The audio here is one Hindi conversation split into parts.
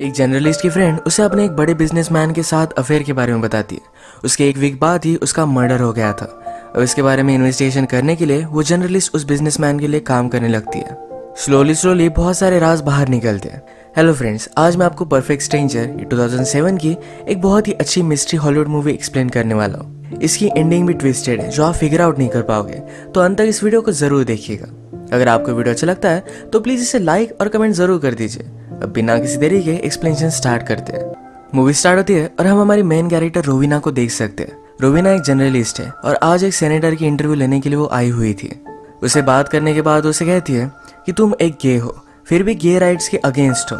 एक जर्नलिस्ट की फ्रेंड उसे अपने एक बड़े बिजनेसमैन के साथ अफेयर के बारे में बताती है। उसके एक वीक बाद ही उसका मर्डर हो गया था और इसके बारे में इन्वेस्टिगेशन करने के लिए वो जर्नलिस्ट उस बिजनेसमैन के लिए काम करने लगती है। स्लोली बहुत सारे राज बाहर निकलते हैं। हेलो फ्रेंड्स, आज मैं आपको परफेक्ट स्ट्रेंजर 2007 की एक बहुत ही अच्छी मिस्ट्री हॉलीवुड मूवी एक्सप्लेन करने वाला हूँ। इसकी एंडिंग भी ट्विस्टेड है जो आप फिगर आउट नहीं कर पाओगे, तो अंत तक इस वीडियो को जरूर देखिएगा। अगर आपको वीडियो अच्छा लगता है तो प्लीज इसे लाइक और कमेंट जरूर कर दीजिए। अब बिना किसी देरी के एक्सप्लेनेशन स्टार्ट करते हैं। मूवी स्टार्ट होती है और हम हमारी मेन कैरेक्टर रोविना को देख सकते हैं। रोविना एक जर्नलिस्ट है और आज एक सेनेटर की इंटरव्यू लेने के लिए वो आई हुई थी। उसे बात करने के बाद उसे कहती है कि तुम एक गे हो, फिर भी गे राइट्स के अगेंस्ट हो।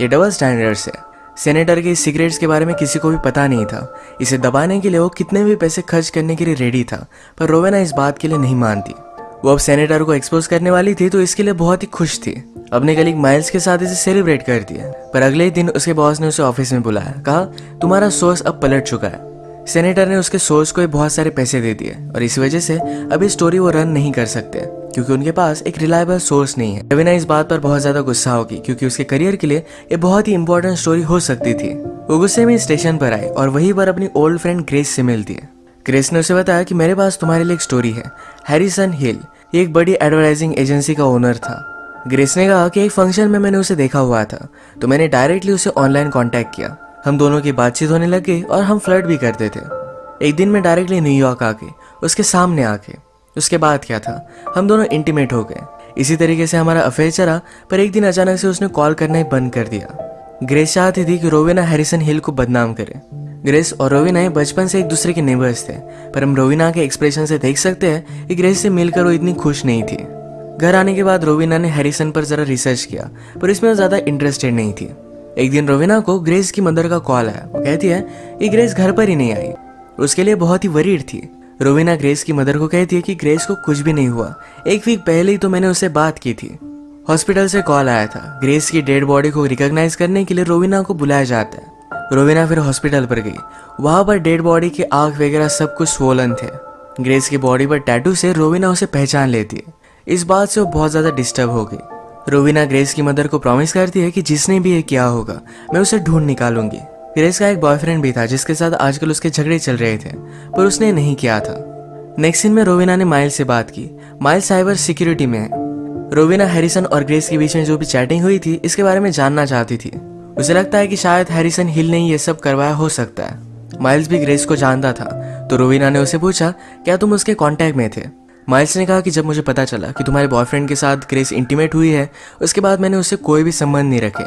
ये डबल स्टैंडर्ड्स है। सेनेटर के सिगरेट्स के बारे में किसी को भी पता नहीं था। इसे दबाने के लिए वो कितने भी पैसे खर्च करने के लिए रेडी था, पर रोवेना इस बात के लिए नहीं मानती। वो अब सेनेटर को एक्सपोज करने वाली थी तो इसके लिए बहुत ही खुश थी। अपने कलीग माइल्स के साथ इसे सेलिब्रेट कर दिया, पर अगले ही दिन उसके बॉस ने उसे ऑफिस में बुलाया। कहा तुम्हारा सोर्स अब पलट चुका है। सेनेटर ने उसके सोर्स को बहुत सारे पैसे दे दिए और इस वजह से अभी स्टोरी वो रन नहीं कर सकते क्योंकि उनके पास एक रिलायबल सोर्स नहीं है। रोविना इस बात पर बहुत ज्यादा गुस्सा होगी क्योंकि उसके करियर के लिए ये बहुत ही इंपॉर्टेंट स्टोरी हो सकती थी। वो गुस्से में स्टेशन पर आई और वहीं पर अपनी ओल्ड फ्रेंड ग्रेस से मिलती है। ग्रेस ने उसे बताया कि मेरे पास तुम्हारे लिए एक स्टोरी है। हैरिसन हिल ये एक बड़ी एडवर्टाइजिंग एजेंसी का ओनर था। ग्रेस ने कहा कि एक फंक्शन में मैंने उसे देखा हुआ था, तो मैंने डायरेक्टली उसे ऑनलाइन कांटेक्ट किया। हम दोनों की बातचीत होने लग गई और हम फ्लर्ट भी करते थे। एक दिन मैं डायरेक्टली न्यूयॉर्क आके उसके सामने आके उसके बाद क्या था, हम दोनों इंटीमेट हो गए। इसी तरीके से हमारा अफेयर चला, पर एक दिन अचानक से उसने कॉल करना ही बंद कर दिया। ग्रेस चाहती थी कि रोविना हैरिसन हिल को बदनाम करे। ग्रेस और रोविना बचपन से एक दूसरे के नेबर्स थे, पर हम रोविना के एक्सप्रेशन से देख सकते हैं कि ग्रेस से मिलकर वो इतनी खुश नहीं थी। घर आने के बाद रोविना ने हैरिसन पर जरा रिसर्च किया, पर इसमें वो ज्यादा इंटरेस्टेड नहीं थी। एक दिन रोविना को ग्रेस की मदर का कॉल आया। वो कहती है कि ग्रेस घर पर ही नहीं आई। उसके लिए बहुत ही वरीड थी। रोविना ग्रेस की मदर को कहती है कि ग्रेस को कुछ भी नहीं हुआ, एक वीक पहले ही तो मैंने उससे बात की थी। हॉस्पिटल से कॉल आया था। ग्रेस की डेड बॉडी को रिकॉग्नाइज करने के लिए रोविना को बुलाया जाता है। रोविना फिर हॉस्पिटल पर गई। वहां पर डेड बॉडी के आंख वगैरह सब कुछ स्वोलन थे। ग्रेस की बॉडी पर टैटू से रोविना उसे पहचान लेती है। इस बात से वो बहुत ज्यादा डिस्टर्ब हो गई। रोविना ग्रेस की मदर को प्रॉमिस करती है कि जिसने भी ये किया होगा मैं उसे ढूंढ निकालूंगी। ग्रेस का एक बॉयफ्रेंड भी था जिसके साथ आजकल उसके झगड़े चल रहे थे, पर उसने नहीं किया था। नेक्स्ट सीन में रोविना ने माइल्स से बात की। माइल्स साइबर सिक्योरिटी में है। रोविना हैरिसन और ग्रेस के बीच में जो भी चैटिंग हुई थी इसके बारे में जानना चाहती थी। उसे लगता है कि शायद हैरिसन हिल ने ये सब करवाया हो सकता है। माइल्स भी ग्रेस को जानता था, तो रोविना ने उसे पूछा क्या तुम उसके कॉन्टेक्ट में थे। माइल्स ने कहा कि जब मुझे पता चला कि तुम्हारे बॉयफ्रेंड के साथ ग्रेस इंटीमेट हुई है, उसके बाद मैंने उससे कोई भी संबंध नहीं रखे।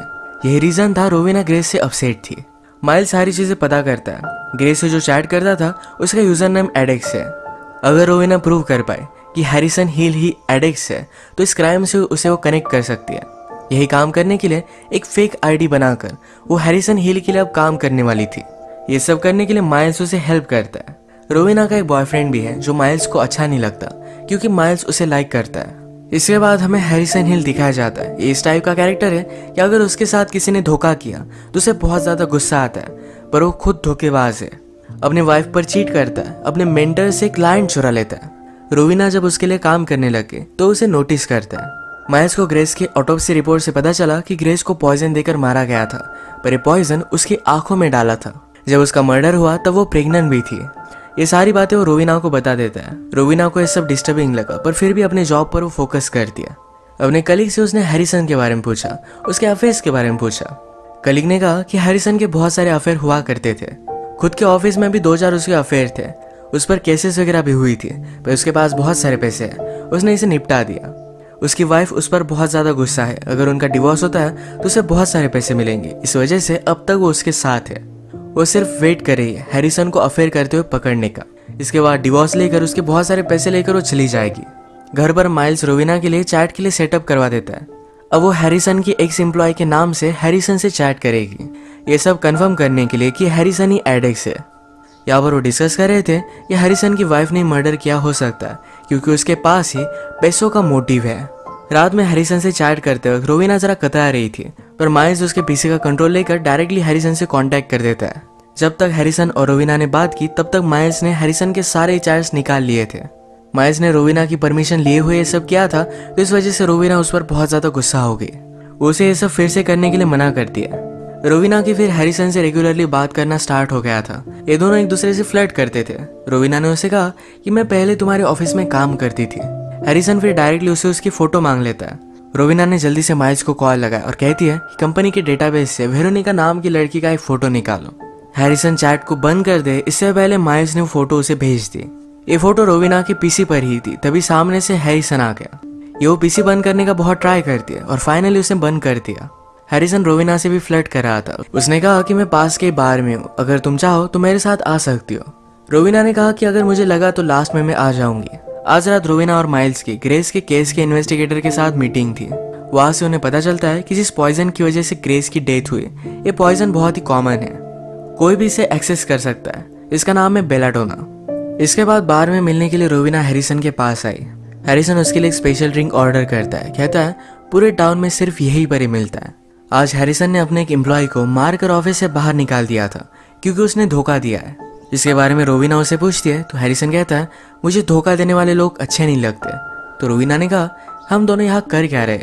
यही रीजन था रोविना ग्रेस से अपसेट थी। माइल्स सारी चीजें पता करता है। ग्रेस से जो चैट करता था उसका यूजर नेम एडेक्स है। अगर रोविना प्रूव कर पाए कि हैरिसन हिल ही एडेक्स है तो इस क्राइम से उसे वो कनेक्ट कर सकती है। यही काम करने के लिए एक फेक आईडी बनाकर वो हैरिसन हिल के लिए अब काम करने वाली थी। ये सब करने के लिए माइल्स उसे हेल्प करता है। रोविना का एक बॉयफ्रेंड भी है जो माइल्स को अच्छा नहीं लगता क्योंकि माइल्स उसे लाइक करता है। इसके बाद हमें हैरिसन हिल दिखाया जाता है। ये इस टाइप का कैरेक्टर है कि अगर उसके साथ किसी ने धोखा किया तो उसे बहुत ज्यादा गुस्सा आता है, पर वो खुद धोखेबाज है। अपने वाइफ पर चीट करता है, अपने मेंटर से क्लाइंट चुरा लेता है। रोविना जब उसके लिए काम करने लगे तो उसे नोटिस करता है। माइल्स को ग्रेस की ऑटोप्सी रिपोर्ट से पता चला कि ग्रेस को पॉइजन देकर मारा गया था, पर ये पॉइजन उसकी आंखों में डाला था। जब उसका मर्डर हुआ तब वो प्रेग्नेंट भी थी। ये सारी बातें वो रोविना को बता देता है। रोविना को ये सब डिस्टर्बिंग लगा, पर फिर भी अपने जॉब पर वो फोकस कर दिया। अपने कलीग से उसने हैरिसन के बारे में पूछा, उसके अफेयर्स के बारे में पूछा। कलीग ने कहा कि हैरिसन के बहुत सारे अफेयर हुआ करते थे। खुद के ऑफिस में भी 2-4 उसके अफेयर थे। उस पर केसेस वगैरह भी हुई थी, पर उसके पास बहुत सारे पैसे हैं, उसने इसे निपटा दिया। उसकी वाइफ उस पर बहुत ज्यादा गुस्सा है। अगर उनका डिवोर्स होता है तो उसे बहुत सारे पैसे मिलेंगे, इस वजह से अब तक वो उसके साथ है। वो सिर्फ वेट कर रही है हैरिसन को अफेयर करते हुए पकड़ने का। इसके बाद डिवोर्स लेकर उसके बहुत सारे पैसे लेकर वो चली जाएगी। घर पर माइल्स रोविना के लिए चैट के लिए सेटअप करवा देता है। अब वो हैरिसन की एक्स एम्प्लॉय के नाम से हैरिसन से चैट करेगी, ये सब कंफर्म करने के लिए कि हैरिसन ही एडेक्स है। यहाँ पर वो डिस्कस कर रहे थे कि हैरिसन की वाइफ ने मर्डर किया हो सकता है क्योंकि उसके पास ही पैसों का मोटिव है। रात में हैरिसन से चैट करते वक्त रोविना जरा कतरा रही थी, पर माइल्स उसके पीछे का कंट्रोल लेकर डायरेक्टली हैरिसन से कांटेक्ट कर देता है। जब तक हैरिसन और रोविना ने बात की तब तक माइल्स ने हैरिसन के सारे चैट्स निकाल लिए थे। माइल्स ने रोविना की परमिशन लिए हुए ये सब किया था, तो इस वजह से रोविना उस पर बहुत ज्यादा गुस्सा हो गई। वो उसे ये सब फिर से करने के लिए मना करती है। रोवीना की फिर हैरिसन से रेगुलरली बात करना स्टार्ट हो गया था। ये दोनों एक दूसरे से फ्लर्ट करते थे। रोवीना ने उसे कहा कि मैं पहले तुम्हारे ऑफिस में काम करती थी। हैरिसन फिर डायरेक्टली उसे उसकी फोटो मांग लेता है। रोवीना ने जल्दी से माइल्स को कॉल लगाया और कहती है कि कंपनी के डेटाबेस से वेरोनिका नाम की लड़की का एक फोटो निकालो। हैरिसन चैट को बंद कर दे इससे पहले माइल्स ने वो फोटो उसे भेज दी। ये फोटो रोवीना के पीसी पर ही थी। तभी सामने से हैरिसन आ गया। ये वो पीसी बंद करने का बहुत ट्राई करती है और फाइनली उसे बंद कर दिया। हैरिसन रोवीना से भी फ्लर्ट कर रहा था। उसने कहा कि मैं पास के बार में हूँ, अगर तुम चाहो तो मेरे साथ आ सकती हो। रोवीना ने कहा कि अगर मुझे लगा तो लास्ट में मैं आ जाऊंगी। आज रात रोवीना और माइल्स की ग्रेस के केस के इन्वेस्टिगेटर के साथ मीटिंग थी। वहां से उन्हें पता चलता है कि जिस पॉइजन की वजह से ग्रेस की डेथ हुई, ये पॉइजन बहुत ही कॉमन है, कोई भी इसे एक्सेस कर सकता है। इसका नाम है बेलाडोना। इसके बाद बार में मिलने के लिए रोवीना हैरिसन के पास आई। हैरिसन उसके लिए एक स्पेशल ड्रिंक ऑर्डर करता है। कहता है पूरे टाउन में सिर्फ यही पर ही मिलता है। आज हैरिसन ने अपने एक एम्प्लॉय को मारकर ऑफिस से बाहर निकाल दिया था क्योंकि उसने धोखा दिया है। इसके बारे में रोवीना उसे पूछती है तो हैरिसन कहता है मुझे धोखा देने वाले लोग अच्छे नहीं लगते। तो रोवीना ने कहा हम दोनों यहाँ कर क्या रहे,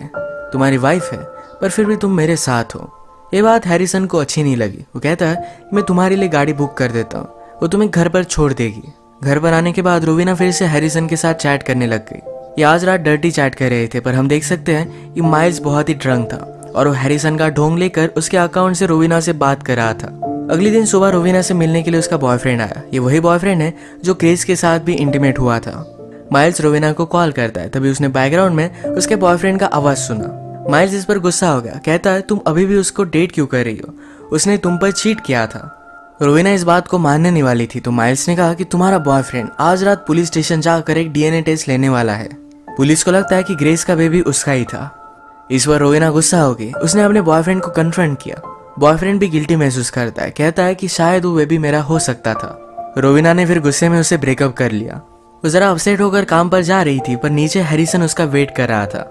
तुम्हारी वाइफ है पर फिर भी तुम मेरे साथ हो। ये बात हैरिसन को अच्छी नहीं लगी। वो कहता है मैं तुम्हारे लिए गाड़ी बुक कर देता हूँ, वो तुम्हें घर पर छोड़ देगी। घर पर आने के बाद रोवीना फिर से हैरिसन के साथ चैट करने लग गई। ये आज रात डर्टी चैट कर रहे थे पर हम देख सकते हैं कि माइल्स बहुत ही ड्रंक था और वो हैरिसन का ढोंग लेकर उसके अकाउंट से रोवीना से बात कर रहा था। अगले दिन सुबह रोवीना से मिलने के लिए उसका बॉयफ्रेंड आया। ये वही बॉयफ्रेंड है जो ग्रेस के साथ भी इंटीमेट हुआ था। माइल्स रोवीना को कॉल करता है। तभी उसने बैकग्राउंड में उसके बॉयफ्रेंड का आवाज सुना। माइल्स इस पर गुस्सा हो गया। कहता है तुम अभी भी उसको डेट क्यों कर रही हो, उसने तुम पर चीट किया था। रोवीना इस बात को मानने नहीं वाली थी तो माइल्स ने कहा कि तुम्हारा बॉयफ्रेंड आज रात पुलिस स्टेशन जाकर एक डीएनए टेस्ट लेने वाला है। पुलिस को लगता है कि ग्रेस का बेबी उसका ही था। इस पर रोवीना गुस्सा हो गई। उसने अपने बॉयफ्रेंड को कन्फ्रंट किया। बॉयफ्रेंड भी गिल्टी महसूस करता है। कहता है कि शायद वो बेबी मेरा हो सकता था। रोवीना ने फिर गुस्से में उसे ब्रेकअप कर लिया। वो जरा अपसेट होकर काम पर जा रही थी पर नीचे हैरिसन उसका वेट कर रहा था।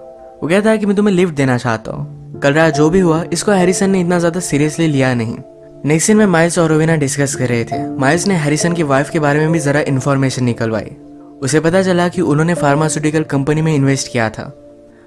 वो कहता है कि मैं तुम्हें लिफ्ट देना चाहता हूँ। कल रात जो भी हुआ इसको हैरिसन ने इतना ज्यादा सीरियसली लिया नहीं। नेक्स्ट सीन में माइल्स और रोवीना डिस्कस कर रहे थे। माइल्स ने हैरिसन की वाइफ के बारे में भी जरा इन्फॉर्मेशन निकलवाई। उसे पता चला कि उन्होंने फार्मास्यूटिकल कंपनी में इन्वेस्ट किया था।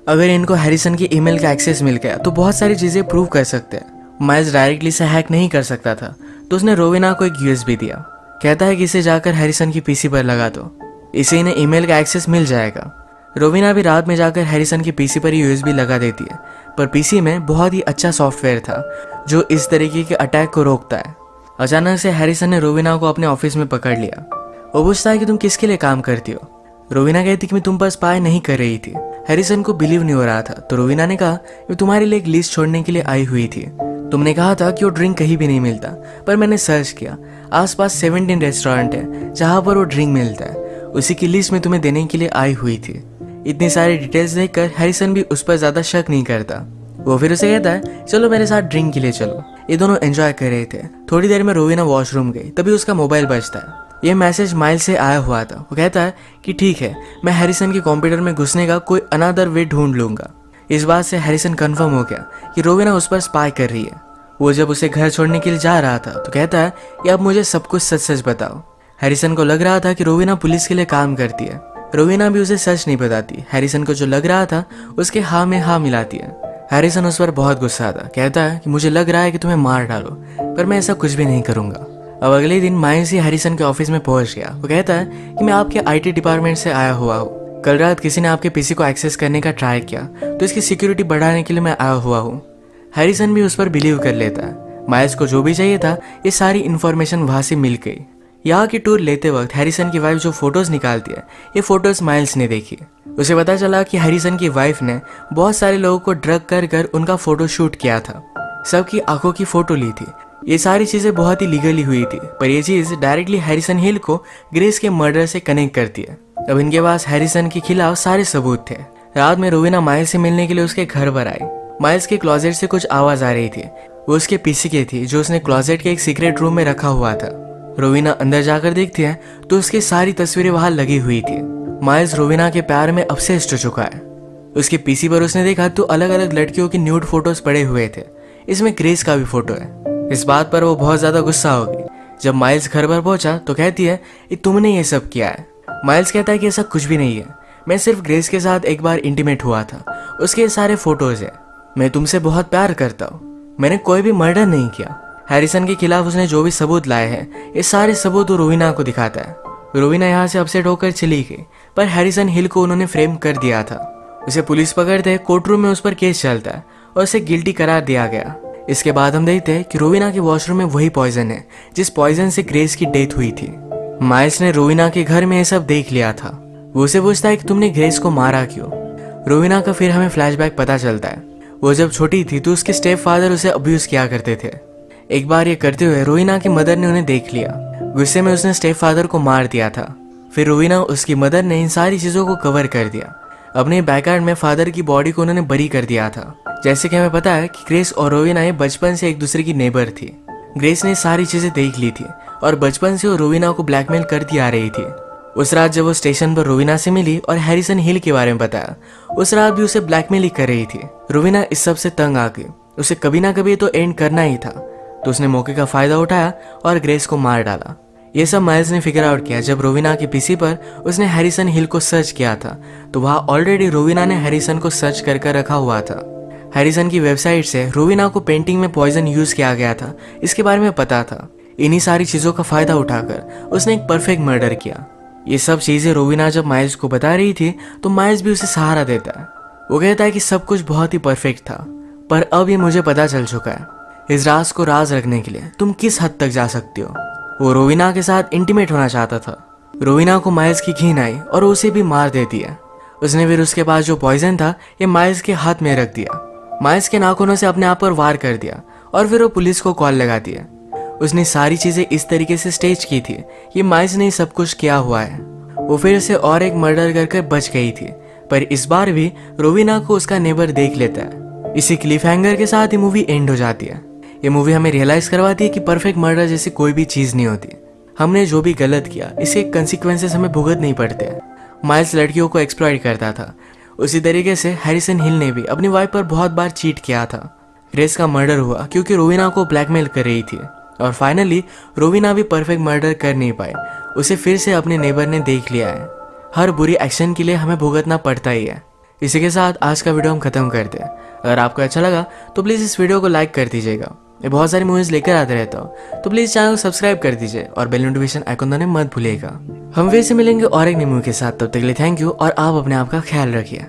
अगर इनको हैरिसन की ईमेल का एक्सेस मिल गया तो बहुत सारी चीजें प्रूव कर सकते हैं। माइल्स डायरेक्टली से हैक नहीं कर सकता था तो उसने रोवीना को एक यूएसबी दिया। कहता है कि इसे जाकर हैरिसन की पीसी पर लगा दो, इसे इन्हें ईमेल का एक्सेस मिल जाएगा। रोवीना भी रात में जाकर हैरिसन की पीसी पर यूएसबी लगा देती है पर पीसी में बहुत ही अच्छा सॉफ्टवेयर था जो इस तरीके के अटैक को रोकता है। अचानक से हैरिसन ने रोवीना को अपने ऑफिस में पकड़ लिया। वो पूछता है कि तुम किसके लिए काम करती हो। रोवीना कहती कि मैं तुम पर स्पाई नहीं कर रही थी। हैरिसन को बिलीव नहीं हो रहा था तो रोवीना ने कहा मैं तुम्हारे लिए एक लिस्ट छोड़ने के लिए आई हुई थी। तुमने कहा था कि वो ड्रिंक कहीं भी नहीं मिलता पर मैंने सर्च किया, आसपास 17 रेस्टोरेंट है जहां पर वो ड्रिंक मिलता है, उसी की लिस्ट में तुम्हें देने के लिए आई हुई थी। इतनी सारी डिटेल्स देखकर हैरिसन भी उस पर ज्यादा शक नहीं करता। वो फिर उसे कहता है चलो मेरे साथ ड्रिंक के लिए चलो। ये दोनों एंजॉय कर रहे थे। थोड़ी देर में रोवीना वॉशरूम गई। तभी उसका मोबाइल बजता है। यह मैसेज माइल से आया हुआ था। वो कहता है कि ठीक है, मैं हैरिसन के कंप्यूटर में घुसने का कोई अनदर वे ढूंढ लूंगा। इस बात से हैरिसन कंफर्म हो गया कि रोवीना उस पर स्पाई कर रही है। वो जब उसे घर छोड़ने के लिए जा रहा था तो कहता है कि अब मुझे सब कुछ सच सच बताओ। हैरिसन को लग रहा था कि रोवीना पुलिस के लिए काम करती है। रोवीना भी उसे सच नहीं बताती। हैरिसन को जो लग रहा था उसके हाँ में हाँ मिलाती है। हैरिसन उस पर बहुत गुस्सा था। कहता है कि मुझे लग रहा है कि तुम्हें मार डालो पर मैं ऐसा कुछ भी नहीं करूंगा। अब अगले दिन माइल्स ही हैरिसन के ऑफिस में पहुंच गया। वो कहता है कि मैं आपके आईटी डिपार्टमेंट से आया हुआ हूँ। कल रात किसी ने आपके पीसी को एक्सेस करने का ट्राई किया तो इसकी सिक्योरिटी बढ़ाने के लिए मैं आया हुआ हूँ। हैरिसन भी उस पर बिलीव कर लेता है। माइल्स को जो भी चाहिए था ये सारी इन्फॉर्मेशन वहां से मिल गई। यहाँ की टूर लेते वक्त हैरिसन की वाइफ जो फोटोज निकालती है ये फोटोज माइल्स ने देखी। उसे पता चला कि हैरिसन की वाइफ ने बहुत सारे लोगों को ड्रग कर कर उनका फोटो शूट किया था। सबकी आंखों की फोटो ली थी। ये सारी चीजें बहुत ही लीगली हुई थी पर ये चीज डायरेक्टली हैरिसन हिल को ग्रेस के मर्डर से कनेक्ट करती है। अब इनके पास हैरिसन के खिलाफ सारे सबूत थे। रात में रोवीना माइल्स से मिलने के लिए उसके घर पर आई। माइल्स के क्लोजेट से कुछ आवाज आ रही थी। वो उसके पीसी की थी जो उसने क्लोजेट के एक सीक्रेट रूम में रखा हुआ था। रोवीना अंदर जाकर देखती है तो उसकी सारी तस्वीरें वहां लगी हुई थी। माइल्स रोवीना के प्यार में ऑब्सेस्ड हो चुका है। उसके पीसी पर उसने देखा तो अलग अलग लड़कियों की न्यूड फोटोज पड़े हुए थे। इसमें ग्रेस का भी फोटो है। इस बात पर वो बहुत ज्यादा गुस्सा हो गई। जब माइल्स घर पर पहुंचा तो कहती है कि तुमने ये सब किया है। माइल्स कहता है कि ऐसा कुछ भी नहीं है, मैं सिर्फ ग्रेस के साथ एक बार इंटीमेट हुआ था, उसके सारे फोटोज है, मैं तुमसे बहुत प्यार करता हूँ। मैंने कोई भी मर्डर नहीं किया। हैरिसन के खिलाफ उसने जो भी सबूत लाए हैं, ये सारे सबूत वो रोविना को दिखाता है। रोविना यहाँ से अपसेट होकर चली गई, पर हैरिसन हिल को उन्होंने फ्रेम कर दिया था। उसे पुलिस पकड़ते कोर्ट रूम में उस पर केस चलता है और उसे गिल्टी करार दिया गया। इसके बाद हम देखते हैं कि रोविना के वॉशरूम में वही पॉइजन है जिस पॉइजन से ग्रेस की डेथ हुई थी। माइल्स ने रोविना के घर में ये सब देख लिया था। वो उसे पूछता है कि तुमने ग्रेस को मारा क्यों। रोविना का फिर हमें फ्लैशबैक पता चलता है। वो जब छोटी थी तो उसके स्टेप फादर उसे अब्यूज किया करते थे। एक बार ये करते हुए रोविना की मदर ने उन्हें देख लिया। गुस्से में उसने स्टेप फादर को मार दिया था। फिर रोविना उसकी मदर ने इन सारी चीजों को कवर कर दिया। अपने बैकयार्ड में फादर की बॉडी को उन्होंने बरी कर दिया था। जैसे कि हमें पता है कि ग्रेस और रोविना ये बचपन से एक दूसरे की नेबर थी। ग्रेस ने सारी चीजें देख ली थी और बचपन से वो रोविना को ब्लैकमेल करती आ रही थी। उस रात जब वो स्टेशन पर रोविना से मिली और हैरिसन हिल के बारे में बताया, उस रात भी उसे ब्लैकमेल ही कर रही थी। रोविना इस सब से तंग आ गई। उसे कभी ना कभी तो एंड करना ही था, तो उसने मौके का फायदा उठाया और ग्रेस को मार डाला। ये सब माइल्स ने फिगर आउट किया जब रोविना के पीसी पर उसने हैरिसन हिल को सर्च किया था, तो वहाँ ऑलरेडी रोविना ने हैरिसन को सर्च कर रखा हुआ था। हैरिसन की वेबसाइट से रोविना को पेंटिंग में पॉइजन यूज किया गया था, इसके बारे में पता था। इन्हीं सारी चीजों का फायदा उठाकर उसने एक परफेक्ट मर्डर किया। ये सब चीजें रोविना जब माइल्स को बता रही थी तो माइल्स भी उसे सहारा देता है। वो कहता है कि सब कुछ बहुत ही परफेक्ट था, पर अब ये मुझे पता चल चुका है। इस राज को राज रखने के लिए तुम किस हद तक जा सकती हो। वो रोविना के साथ इंटीमेट होना चाहता था। रोविना को माइल्स की घिन आई और उसे भी मार देती है। उसने फिर उसके पास जो पॉइजन था ये माइल्स के हाथ में रख दिया। माइल्स के नाखूनों से अपने आप पर वार कर दिया और फिर वो पुलिस को कॉल लगा दिया। उसने सारी चीजें इस तरीके से स्टेज की थी कि माइल्स ने सब कुछ किया हुआ है। वो फिर से और एक मर्डर कर बच गई थी, पर इस बार भी रोविना को उसका नेबर देख लेता है। इसी क्लिफ हैंगर के साथ ये मूवी एंड हो जाती है। ये मूवी हमें रियलाइज करवाती है कि परफेक्ट मर्डर जैसी कोई भी चीज नहीं होती। हमने जो भी गलत किया इसके कंसिक्वेंसेस हमें भुगत नहीं पड़ते हैं। माइल्स लड़कियों को एक्सप्लॉइट करता था, उसी तरीके से हैरिसन हिल ने भी अपनी वाइफ पर बहुत बार चीट किया था। ग्रेस का मर्डर हुआ क्योंकि रोविना को ब्लैकमेल कर रही थी और फाइनली रोविना भी परफेक्ट मर्डर कर नहीं पाई। उसे फिर से अपने नेबर ने देख लिया है। हर बुरी एक्शन के लिए हमें भुगतना पड़ता ही है। इसी के साथ आज का वीडियो हम खत्म करते हैं। अगर आपको अच्छा लगा तो प्लीज़ इस वीडियो को लाइक कर दीजिएगा। मैं बहुत सारी मूवीज लेकर आते रहता हूँ, तो प्लीज़ चैनल को सब्सक्राइब कर दीजिए और बेल नोटिफिकेशन आइकन दबाना मत भूलिएगा। हम फिर से मिलेंगे और एक नई मूवी के साथ। तब तक के लिए थैंक यू और आप अपने आप का ख्याल रखिए।